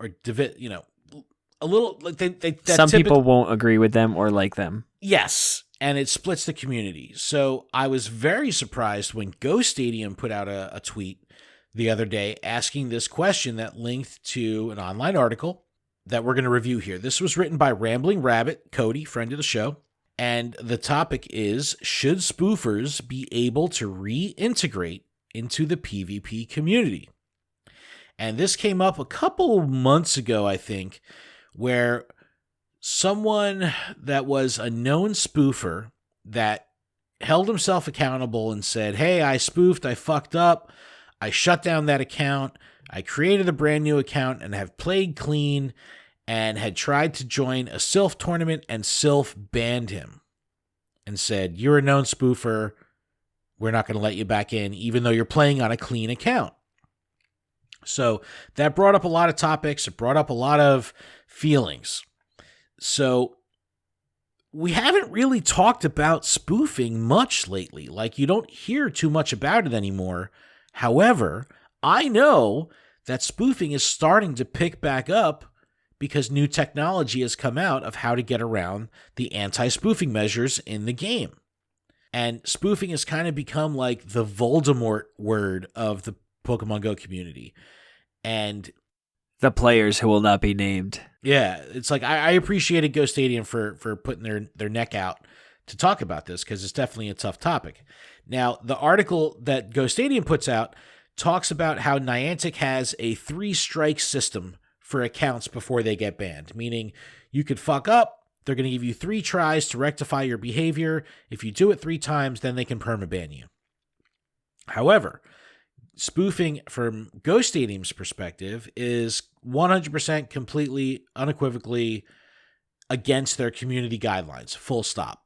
a a little like some people won't agree with them or like them. Yes, and it splits the community. So I was very surprised when Go Stadium put out a tweet the other day asking this question that linked to an online article that we're going to review here. This was written by Rambling Rabbit, Cody, friend of the show. And the topic is, should spoofers be able to reintegrate into the PvP community? And this came up a couple months ago, I think, where someone that was a known spoofer that held himself accountable and said, hey, I spoofed, I fucked up, I shut down that account, I created a brand new account and have played clean, and had tried to join a Sylph tournament, and Sylph banned him and said, you're a known spoofer, we're not going to let you back in, even though you're playing on a clean account. So that brought up a lot of topics. It brought up a lot of feelings. So we haven't really talked about spoofing much lately. Like, you don't hear too much about it anymore. However, I know that spoofing is starting to pick back up because new technology has come out of how to get around the anti-spoofing measures in the game. And spoofing has kind of become like the Voldemort word of the Pokemon Go community. And the players who will not be named. Yeah, it's like I appreciated Go Stadium for putting their neck out to talk about this because it's definitely a tough topic. Now, the article that Go Stadium puts out talks about how Niantic has a 3-strike system for accounts before they get banned, meaning you could fuck up, they're going to give you 3 tries to rectify your behavior. If you do it 3 times, then they can permaban you. However, spoofing from Go Stadium's perspective is 100% completely, unequivocally against their community guidelines, full stop.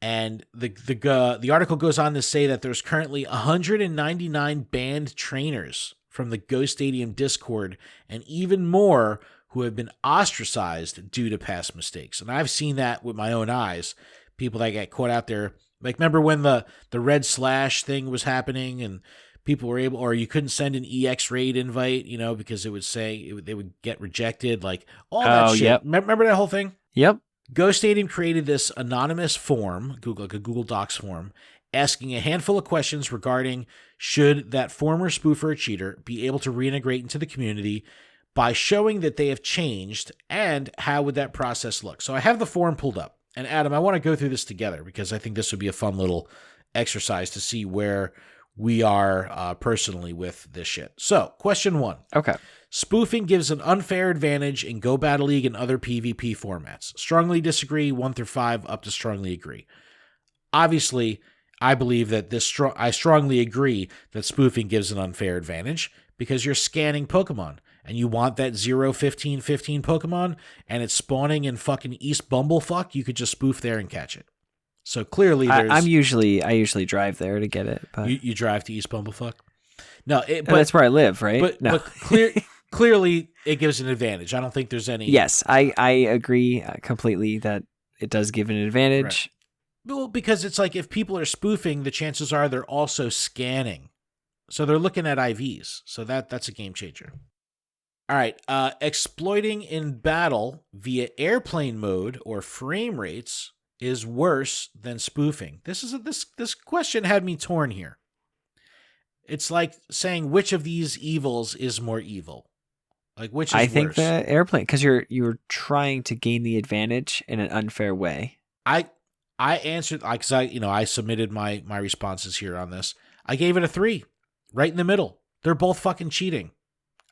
And the article goes on to say that there's currently 199 banned trainers from the Go Stadium Discord, and even more who have been ostracized due to past mistakes. And I've seen that with my own eyes. People that get caught out there. Like, remember when the red slash thing was happening and people were able, or you couldn't send an EX raid invite, because it would say they would get rejected, like all that shit. Yep. Remember that whole thing? Yep. Go Stadium created this anonymous form, like a Google Docs form, asking a handful of questions regarding should that former spoofer or cheater be able to reintegrate into the community by showing that they have changed, and how would that process look? So I have the form pulled up. And Adam, I want to go through this together because I think this would be a fun little exercise to see where we are personally with this shit. So, question 1. Okay. Spoofing gives an unfair advantage in Go Battle League and other PvP formats. Strongly disagree, 1 through 5, up to strongly agree. Obviously, I believe that I strongly agree that spoofing gives an unfair advantage because you're scanning Pokemon and you want that 0-15-15 Pokemon and it's spawning in fucking East Bumblefuck, you could just spoof there and catch it. So clearly there's... I usually drive there to get it. But... You drive to East Bumblefuck? No, but that's where I live, right? But clearly it gives an advantage. I don't think there's any... Yes, I agree completely that it does give an advantage. Right. Well, because it's like if people are spoofing, the chances are they're also scanning. So they're looking at IVs. So that's a game changer. All right. Exploiting in battle via airplane mode or frame rates is worse than spoofing. This question had me torn here. It's like saying which of these evils is more evil. Like which is worse? I think the airplane, because you're trying to gain the advantage in an unfair way. I answered because I submitted my responses here on this. I gave it a 3, right in the middle. They're both fucking cheating.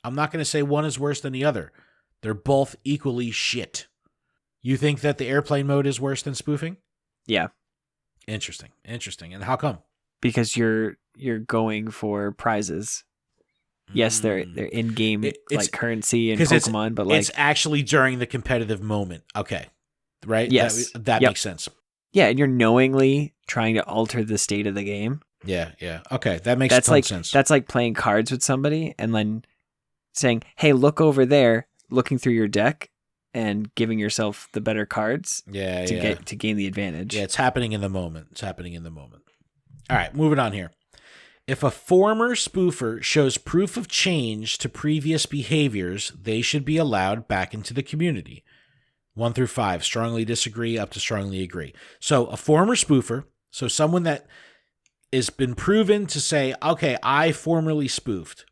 I'm not going to say one is worse than the other. They're both equally shit. You think that the airplane mode is worse than spoofing? Yeah. Interesting. And how come? Because you're going for prizes. Yes, they're in-game like currency and Pokemon, but like it's actually during the competitive moment. Okay. Right? Yes. That makes sense. Yeah, and you're knowingly trying to alter the state of the game. Yeah. Okay, that makes a ton of sense. That's like playing cards with somebody and then saying, hey, look over there, looking through your deck and giving yourself the better cards to gain the advantage. Yeah, it's happening in the moment. All right, moving on here. If a former spoofer shows proof of change to previous behaviors, they should be allowed back into the community. 1 through 5, strongly disagree up to strongly agree. So a former spoofer, so someone that has been proven to say, okay, I formerly spoofed,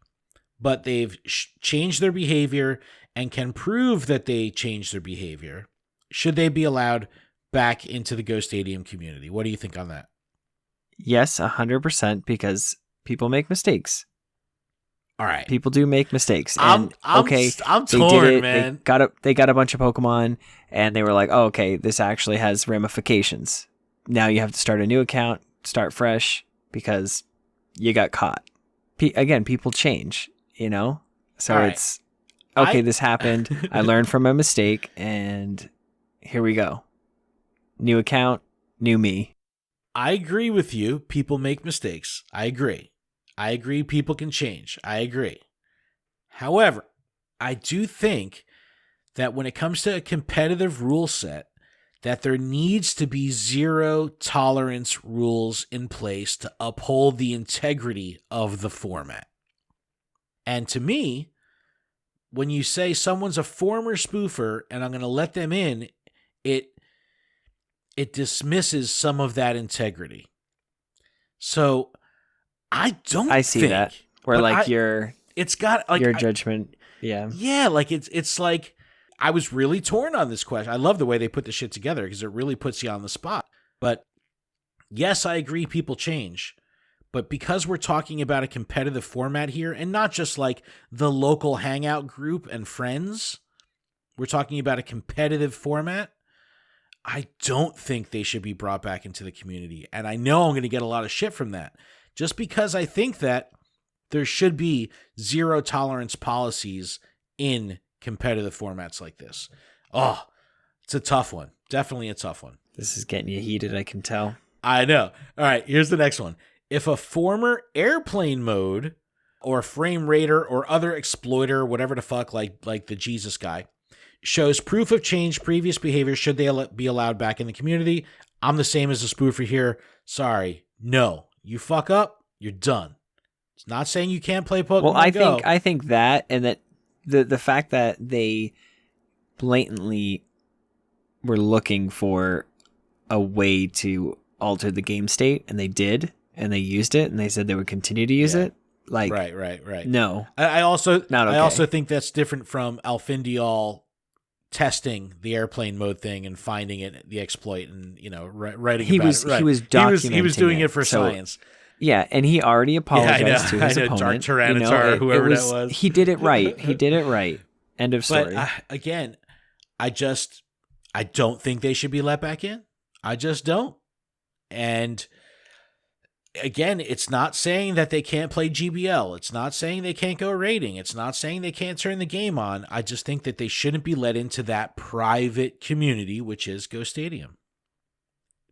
but they've changed their behavior and can prove that they changed their behavior, should they be allowed back into the Go Stadium community? What do you think on that? Yes, 100%, because people make mistakes. All right. People do make mistakes. I'm torn, they did it, man. They got a bunch of Pokemon, and they were like, oh, okay, this actually has ramifications. Now you have to start a new account, start fresh, because you got caught. Again, people change, So right. it's, okay, this happened. I learned from my mistake, and here we go. New account, new me. I agree with you. People make mistakes. I agree. People can change. I agree. However, I do think that when it comes to a competitive rule set, that there needs to be zero tolerance rules in place to uphold the integrity of the format. And to me, when you say someone's a former spoofer and I'm going to let them in, it dismisses some of that integrity. So I see that. Where it's got like your judgment. Yeah. Yeah, like it's like I was really torn on this question. I love the way they put the shit together because it really puts you on the spot. But yes, I agree people change. But because we're talking about a competitive format here and not just like the local hangout group and friends, we're talking about a competitive format. I don't think they should be brought back into the community. And I know I'm going to get a lot of shit from that. Just because I think that there should be zero tolerance policies in competitive formats like this. Oh, it's a tough one. Definitely a tough one. This is getting you heated, I can tell. I know. All right, here's the next one. If a former airplane mode or frame rater or other exploiter, whatever the fuck, like the Jesus guy, shows proof of change previous behavior, should they be allowed back in the community? I'm the same as a spoofer here. Sorry. No. You fuck up, you're done. It's not saying you can't play Pokemon Go. Well, I think that, and that the fact that they blatantly were looking for a way to alter the game state, and they did, and they used it, and they said they would continue to use it. Like, right. No. I also not okay. I also think that's different from Alfindial testing the airplane mode thing and finding it, the exploit, and writing he about was, it. Right. He was documenting he was doing it for science. Yeah, and he already apologized to his opponent. Dark Tyranitar, whoever that was. He did it right. End of story. But again, I don't think they should be let back in. I just don't. And again, it's not saying that they can't play GBL. It's not saying they can't go raiding. It's not saying they can't turn the game on. I just think that they shouldn't be let into that private community, which is Go Stadium.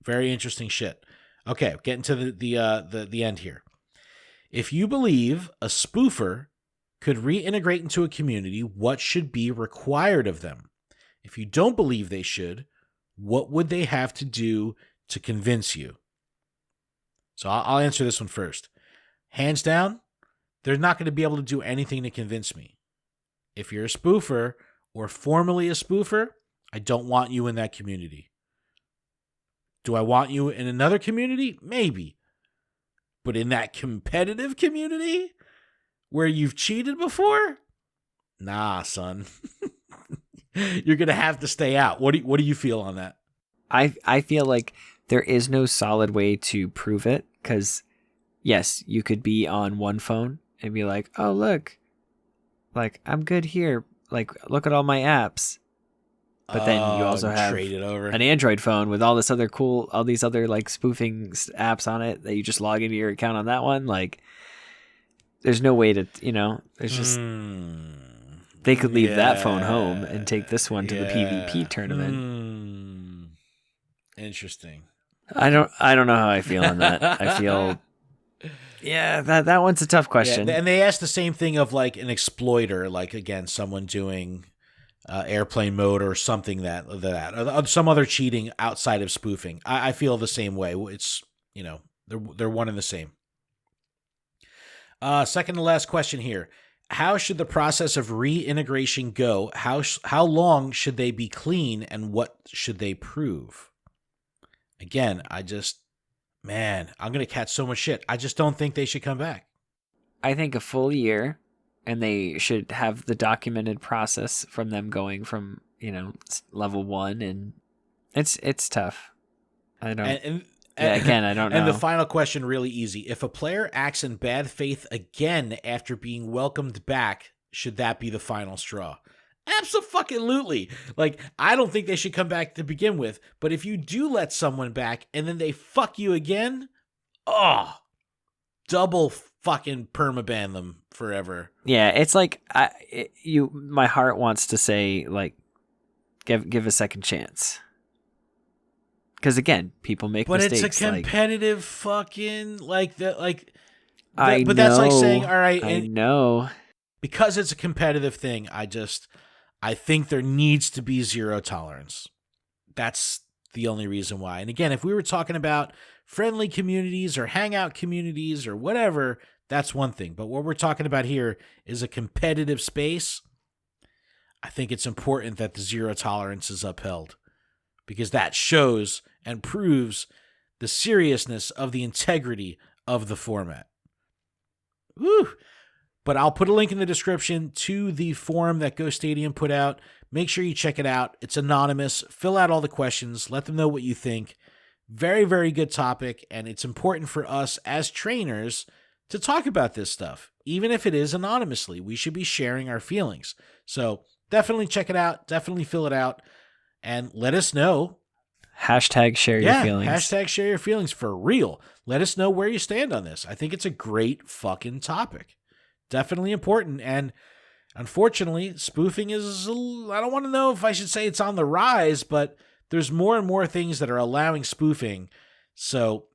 Very interesting shit. Okay, getting to the end here. If you believe a spoofer could reintegrate into a community, what should be required of them? If you don't believe they should, what would they have to do to convince you? So I'll answer this one first. Hands down, they're not going to be able to do anything to convince me. If you're a spoofer or formerly a spoofer, I don't want you in that community. Do I want you in another community? Maybe. But in that competitive community where you've cheated before? Nah, son. You're going to have to stay out. What do you feel on that? I feel like there is no solid way to prove it because, yes, you could be on one phone and be like, oh, look, like I'm good here. Like, look at all my apps. But then you also have an Android phone with all these other like spoofing apps on it that you just log into your account on that one. Like, there's no way to, there's just, they could leave that phone home and take this one to the PvP tournament. Interesting. I don't know how I feel on that. I feel, that one's a tough question. Yeah, and they asked the same thing of like an exploiter, like again, someone doing airplane mode or something or some other cheating outside of spoofing. I feel the same way. It's they're one and the same. Second to last question here. How should the process of reintegration go? How long should they be clean, and what should they prove? Again, I'm going to catch so much shit. I just don't think they should come back. I think a full year, and they should have the documented process from them going from, level 1, and it's tough. I don't. Again, I don't know. And the final question, really easy. If a player acts in bad faith again after being welcomed back, should that be the final straw? Absolutely. Like, I don't think they should come back to begin with. But if you do let someone back and then they fuck you again, double fucking permaban them forever. Yeah, it's like my heart wants to say, like, give a second chance. Because again, people make mistakes. But it's a competitive fucking I but know, that's like saying, all right, I know. Because it's a competitive thing, I think there needs to be zero tolerance. That's the only reason why. And again, if we were talking about friendly communities or hangout communities or whatever, that's one thing. But what we're talking about here is a competitive space. I think it's important that the zero tolerance is upheld, because that shows and proves the seriousness of the integrity of the format. Woo! But I'll put a link in the description to the forum that Go Stadium put out. Make sure you check it out. It's anonymous. Fill out all the questions. Let them know what you think. Very, very good topic, and it's important for us as trainers to talk about this stuff. Even if it is anonymously, we should be sharing our feelings. So definitely check it out. Definitely fill it out. And let us know. Hashtag share your feelings. Hashtag share your feelings for real. Let us know where you stand on this. I think it's a great fucking topic. Definitely important. And unfortunately, spoofing is, I don't want to know if I should say it's on the rise, but there's more and more things that are allowing spoofing. So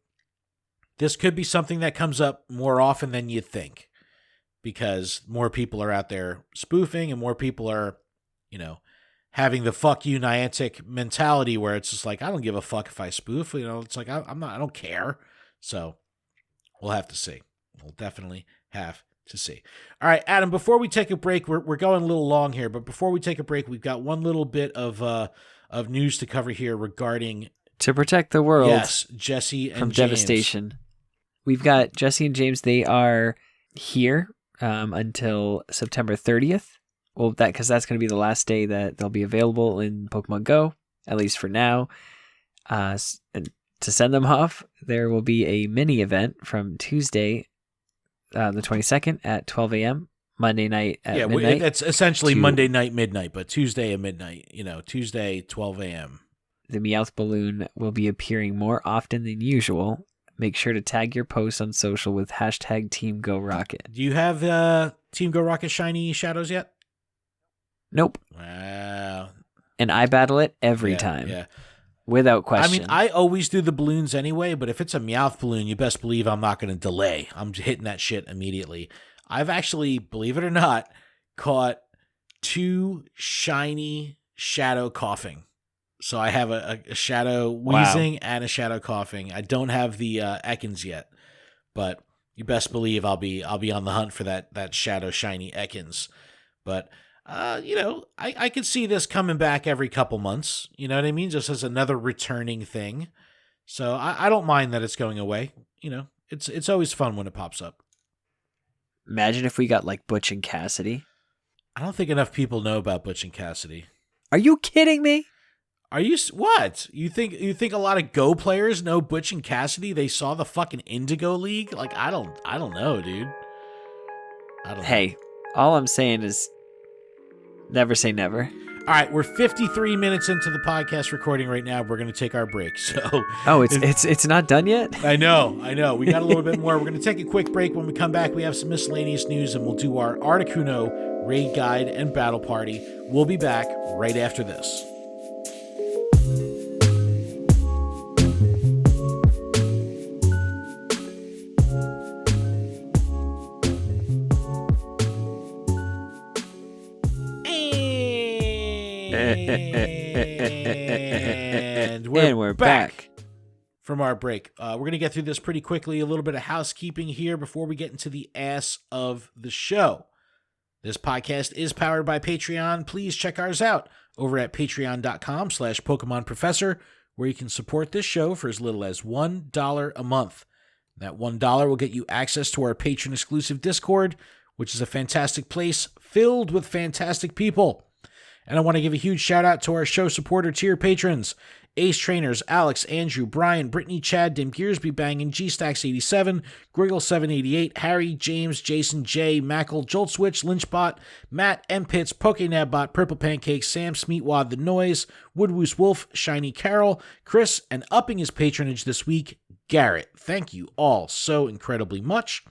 this could be something that comes up more often than you think, because more people are out there spoofing and more people are, having the fuck you Niantic mentality where it's just like, I don't give a fuck if I spoof. It's like, I don't care. So we'll have to see. We'll definitely have to see. All right, Adam, before we take a break, we're going a little long here, but before we take a break, we've got one little bit of news to cover here regarding to protect the world. Yes, Jesse and from James. devastation. We've got Jesse and James. They are here until September 30th. Well, because that's going to be the last day that they'll be available in Pokemon Go, at least for now. And to send them off, there will be a mini event from Tuesday, the 22nd at 12 a.m., Monday night at midnight. Yeah, that's essentially Monday night, midnight, but Tuesday at midnight, Tuesday, 12 a.m. The Meowth balloon will be appearing more often than usual. Make sure to tag your posts on social with hashtag Team Go Rocket. Do you have Team Go Rocket shiny shadows yet? Nope. Wow. And I battle it every time. Yeah. Without question. I mean, I always do the balloons anyway, but if it's a Meowth balloon, you best believe I'm not going to delay. I'm hitting that shit immediately. I've actually, believe it or not, caught 2 shiny shadow coughing. So I have a shadow wheezing and a shadow coughing. I don't have the Ekans yet, but you best believe I'll be on the hunt for that shadow shiny Ekans. But I could see this coming back every couple months. You know what I mean? Just as another returning thing. So I don't mind that it's going away. It's always fun when it pops up. Imagine if we got like Butch and Cassidy. I don't think enough people know about Butch and Cassidy. Are you kidding me? Are you what? You think a lot of Go players know Butch and Cassidy? They saw the fucking Indigo League? Like I don't know, dude. I don't know. Hey, all I'm saying is never say never. All right, we're 53 minutes into the podcast recording right now. We're going to take our break. So it's not done yet? I know. We got a little bit more. We're going to take a quick break. When we come back, we have some miscellaneous news, and we'll do our Articuno raid guide and battle party. We'll be back right after this. And we're back. from our break. We're going to get through this pretty quickly. A little bit of housekeeping here before we get into the ass of the show. This podcast is powered by Patreon. Please check ours out over at patreon.com/Pokemon Professor, where you can support this show for as little as $1 a month. That $1 will get you access to our patron-exclusive Discord, which is a fantastic place filled with fantastic people. And I want to give a huge shout-out to our show supporter tier patrons: Ace Trainers, Alex, Andrew, Brian, Brittany, Chad, Dim Gearsby, Bangin', G-Stacks87, Griggle788, Harry, James, Jason, Jay, Mackle, Jolt Switch, Lynchbot, Matt, M-Pits, PokeNabBot, Purple Pancake, Sam, Smeatwad, The Noise, Woodwoos Wolf, Shiny Carol, Chris, and upping his patronage this week, Garrett. Thank you all so incredibly much.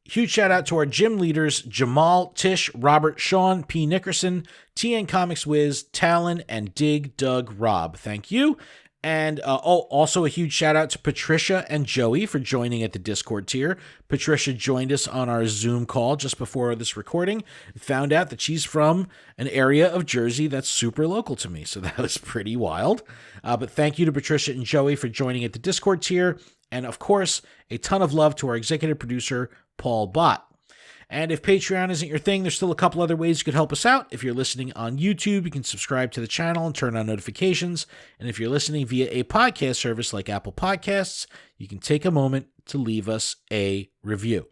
Huge shout out to our gym leaders, Jamal, Tish, Robert, Sean, P. Nickerson, TN Comics Wiz, Talon, and Dig Doug Rob. Thank you. And also a huge shout out to Patricia and Joey for joining at the Discord tier. Patricia joined us on our Zoom call just before this recording. Found out that she's from an area of Jersey that's super local to me, so that was pretty wild. But thank you to Patricia and Joey for joining at the Discord tier. And of course, a ton of love to our executive producer, Paul Bott. And if Patreon isn't your thing, there's still a couple other ways you could help us out. If you're listening on YouTube, you can subscribe to the channel and turn on notifications. And if you're listening via a podcast service like Apple Podcasts, you can take a moment to leave us a review.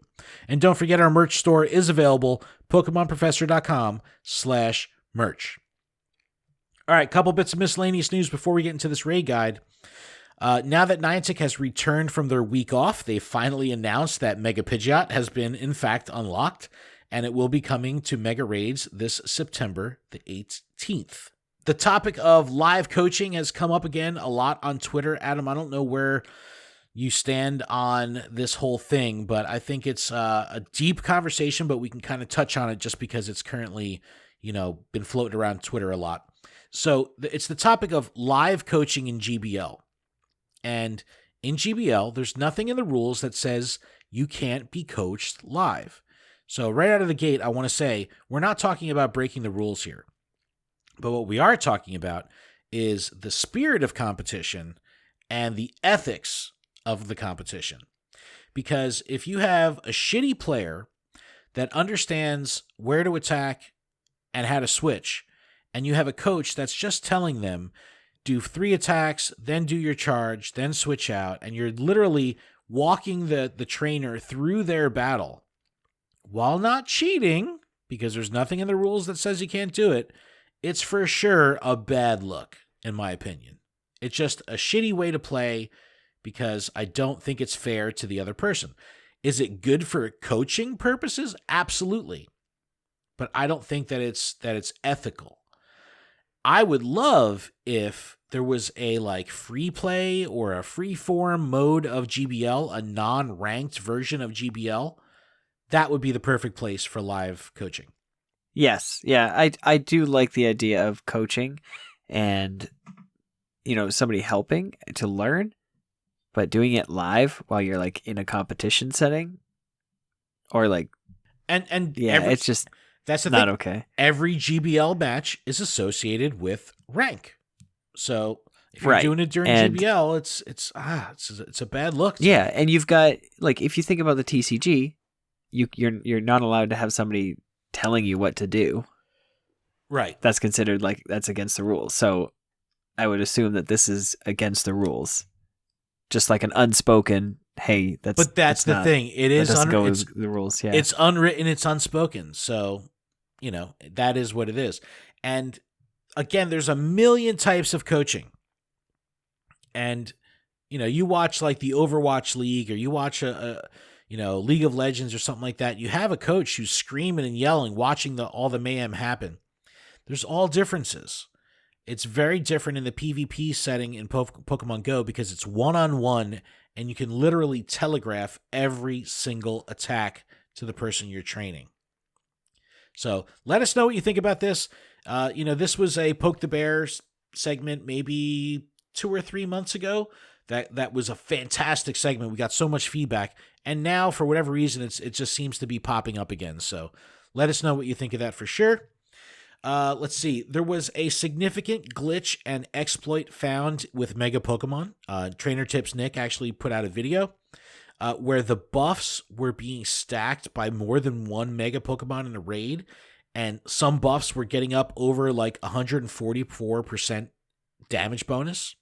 And don't forget, our merch store is available, PokemonProfessor.com/merch. All right, couple bits of miscellaneous news before we get into this raid guide. Now that Niantic has returned from their week off, they finally announced that Mega Pidgeot has been, in fact, unlocked, and it will be coming to Mega Raids this September the 18th. The topic of live coaching has come up again a lot on Twitter. Adam, I don't know where you stand on this whole thing, but I think it's a deep conversation, but we can kind of touch on it just because it's currently, been floating around Twitter a lot. So it's the topic of live coaching in GBL. And in GBL, there's nothing in the rules that says you can't be coached live. So right out of the gate, I want to say we're not talking about breaking the rules here. But what we are talking about is the spirit of competition and the ethics of the competition. Because if you have a shitty player that understands where to attack and how to switch, and you have a coach that's just telling them, do 3 attacks, then do your charge, then switch out, and you're literally walking the trainer through their battle while not cheating, because there's nothing in the rules that says you can't do it, it's for sure a bad look, in my opinion. It's just a shitty way to play because I don't think it's fair to the other person. Is it good for coaching purposes? Absolutely. But I don't think that it's ethical. I would love if there was a free play or a free form mode of GBL, a non-ranked version of GBL. That would be the perfect place for live coaching. Yes. Yeah. I do like the idea of coaching and, somebody helping to learn, but doing it live while you're in a competition setting or it's just, that's the not thing. Okay. Every GBL match is associated with rank. So if you're doing it during GBL, it's a bad look. Yeah, and you've got if you think about the TCG, you're not allowed to have somebody telling you what to do. Right. That's considered that's against the rules. So I would assume that this is against the rules. Just like an unspoken, hey, that's. But that's the thing. It is the rules. Yeah, it's unwritten. It's unspoken. So, that is what it is. And again, there's a million types of coaching. And you watch the Overwatch League, or you watch a League of Legends or something like that. You have a coach who's screaming and yelling, watching all the mayhem happen. There's all differences. It's very different in the PvP setting in Pokemon Go because it's one-on-one, and you can literally telegraph every single attack to the person you're training. So let us know what you think about this. This was a Poke the Bear segment maybe 2 or 3 months ago. That was a fantastic segment. We got so much feedback. And now, for whatever reason, it just seems to be popping up again. So let us know what you think of that for sure. Let's see. There was a significant glitch and exploit found with Mega Pokemon. Trainer Tips Nick actually put out a video where the buffs were being stacked by more than one Mega Pokemon in a raid, and some buffs were getting up over like 144% damage bonus.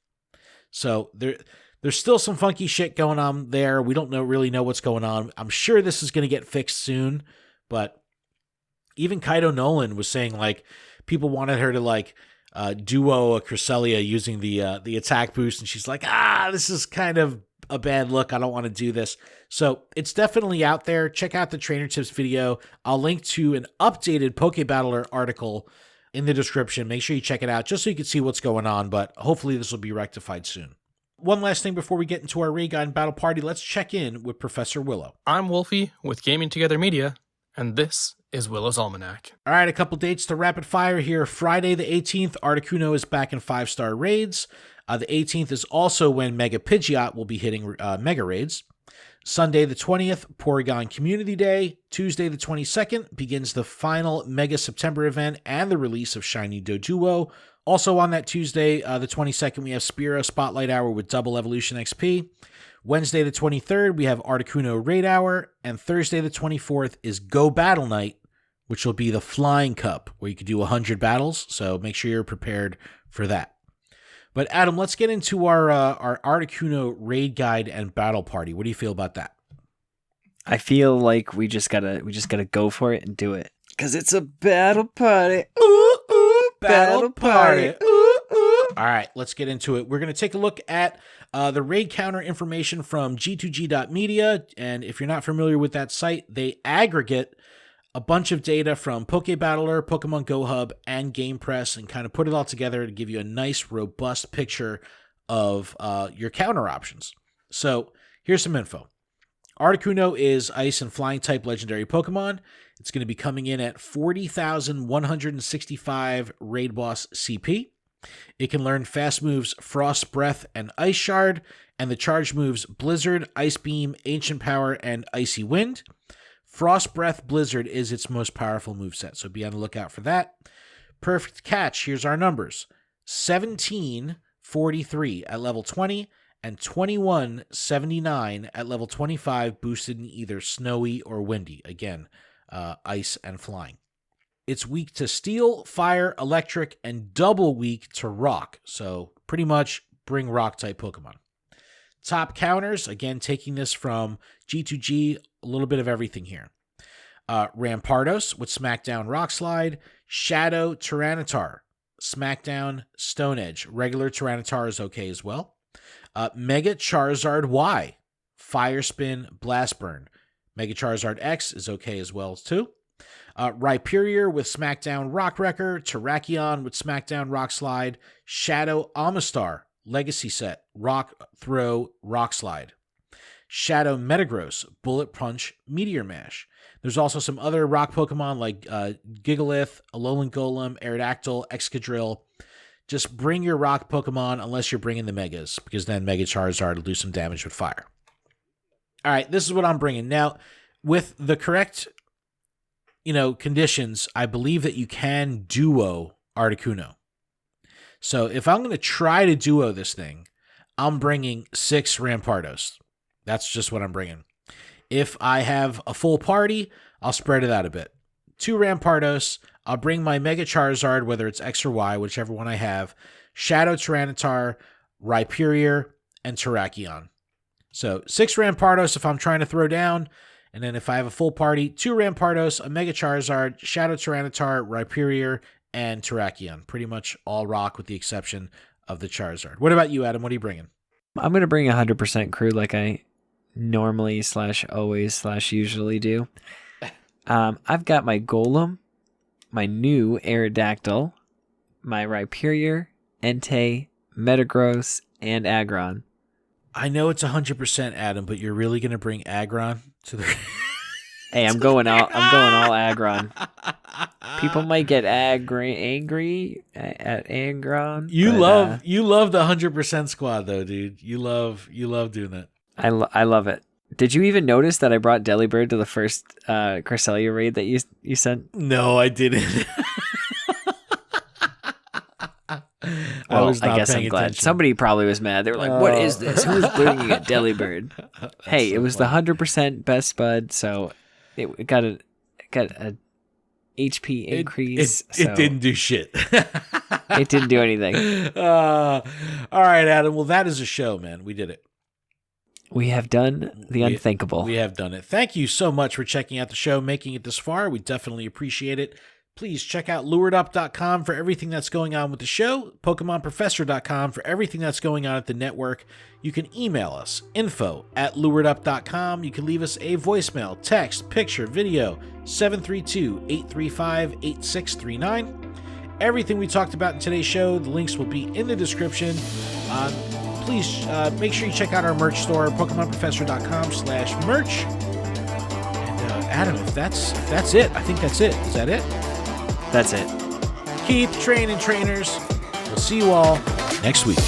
So there's still some funky shit going on there. We don't really know what's going on. I'm sure this is going to get fixed soon, but even Kaido Nolan was saying like people wanted her to like duo a Cresselia using the attack boost, and she's like, this is kind of a bad look. I don't want to do this. So it's definitely out there. Check out the Trainer Tips video. I'll link to an updated Pokebattler article in the description. Make sure you check it out just so you can see what's going on, but hopefully this will be rectified soon. One last thing before we get into our raid guide and battle party, let's check in with Professor Willow. I'm Wolfie with Gaming Together Media, and this is Willow's Almanac. All right, a couple dates to rapid fire here. Friday the 18th, Articuno is back in 5-star raids. The 18th is also when Mega Pidgeot will be hitting Mega Raids. Sunday the 20th, Porygon Community Day. Tuesday the 22nd begins the final Mega September event and the release of Shiny Doduo. Also on that Tuesday, the 22nd, we have Spiro Spotlight Hour with Double Evolution XP. Wednesday the 23rd, we have Articuno Raid Hour. And Thursday the 24th is Go Battle Night, which will be the Flying Cup, where you can do 100 battles. So make sure you're prepared for that. But Adam, let's get into our Articuno raid guide and battle party. What do you feel about that? I feel like we just gotta go for it and do it, because it's a battle party. Ooh, ooh, battle party. Ooh, ooh. All right, let's get into it. We're going to take a look at the raid counter information from G2G.media. And if you're not familiar with that site, they aggregate a bunch of data from Pokebattler, Pokemon Go Hub, and Game Press, and kind of put it all together to give you a nice, robust picture of your counter options. So here's some info. Articuno is Ice and Flying type legendary Pokemon. It's going to be coming in at 40,165 Raid Boss CP. It can learn fast moves Frost Breath and Ice Shard, and the charge moves Blizzard, Ice Beam, Ancient Power, and Icy Wind. Frost Breath Blizzard is its most powerful moveset, so be on the lookout for that. Perfect Catch, here's our numbers. 1743 at level 20, and 2179 at level 25, boosted in either Snowy or Windy. Again, Ice and Flying. It's weak to Steel, Fire, Electric, and double weak to Rock, so pretty much bring Rock-type Pokemon. Top counters, again, taking this from G2G, a little bit of everything here. Rampardos with Smackdown Rock Slide, Shadow Tyranitar, Smackdown Stone Edge. Regular Tyranitar is okay as well. Mega Charizard Y, Fire Spin, Blast Burn. Mega Charizard X is okay as well too. Rhyperior with Smackdown Rock Wrecker, Terrakion with Smackdown Rock Slide, Shadow Amistar, Legacy Set, Rock Throw, Rock Slide. Shadow Metagross, Bullet Punch, Meteor Mash. There's also some other rock Pokemon like Gigalith, Alolan Golem, Aerodactyl, Excadrill. Just bring your rock Pokemon unless you're bringing the Megas, because then Mega Charizard will do some damage with fire. All right, this is what I'm bringing. Now, with the correct, conditions, I believe that you can duo Articuno. So if I'm going to try to duo this thing, I'm bringing 6 Rampardos. That's just what I'm bringing. If I have a full party, I'll spread it out a bit. 2 Rampardos. I'll bring my Mega Charizard, whether it's X or Y, whichever one I have. Shadow Tyranitar, Rhyperior, and Terrakion. So 6 Rampardos if I'm trying to throw down. And then if I have a full party, 2 Rampardos, a Mega Charizard, Shadow Tyranitar, Rhyperior, and Terrakion. Pretty much all rock with the exception of the Charizard. What about you, Adam? What are you bringing? I'm going to bring 100% crew like I normally /always /usually do. I've got my Golem, my new Aerodactyl, my Rhyperior, Entei, Metagross, and Aggron. I know it's 100% Adam, but you're really going to bring Aggron to the... Hey, I'm going all Aggron. People might get angry at Aggron. You love the 100% squad though, dude. You love doing that. I love it. Did you even notice that I brought Delibird to the first Cresselia raid that you sent? No, I didn't. Well, was not I guess paying I'm glad. attention. Somebody probably was mad. They were like, "What is this? Who's bringing a Delibird?" Hey, so it was funny. the 100% best bud, so it got a HP increase. It didn't do shit. It didn't do anything. All right, Adam. Well, that is a show, man. We did it. We have done the unthinkable. We have done it. Thank you so much for checking out the show, making it this far. We definitely appreciate it. Please check out luredup.com for everything that's going on with the show, PokemonProfessor.com for everything that's going on at the network. You can email us, info@luredup.com. You can leave us a voicemail, text, picture, video, 732-835-8639. Everything we talked about in today's show, the links will be in the description. Please make sure you check out our merch store, PokemonProfessor.com/merch. And Adam, if that's it, I think that's it. Is that it? That's it. Keep training, trainers. We'll see you all next week.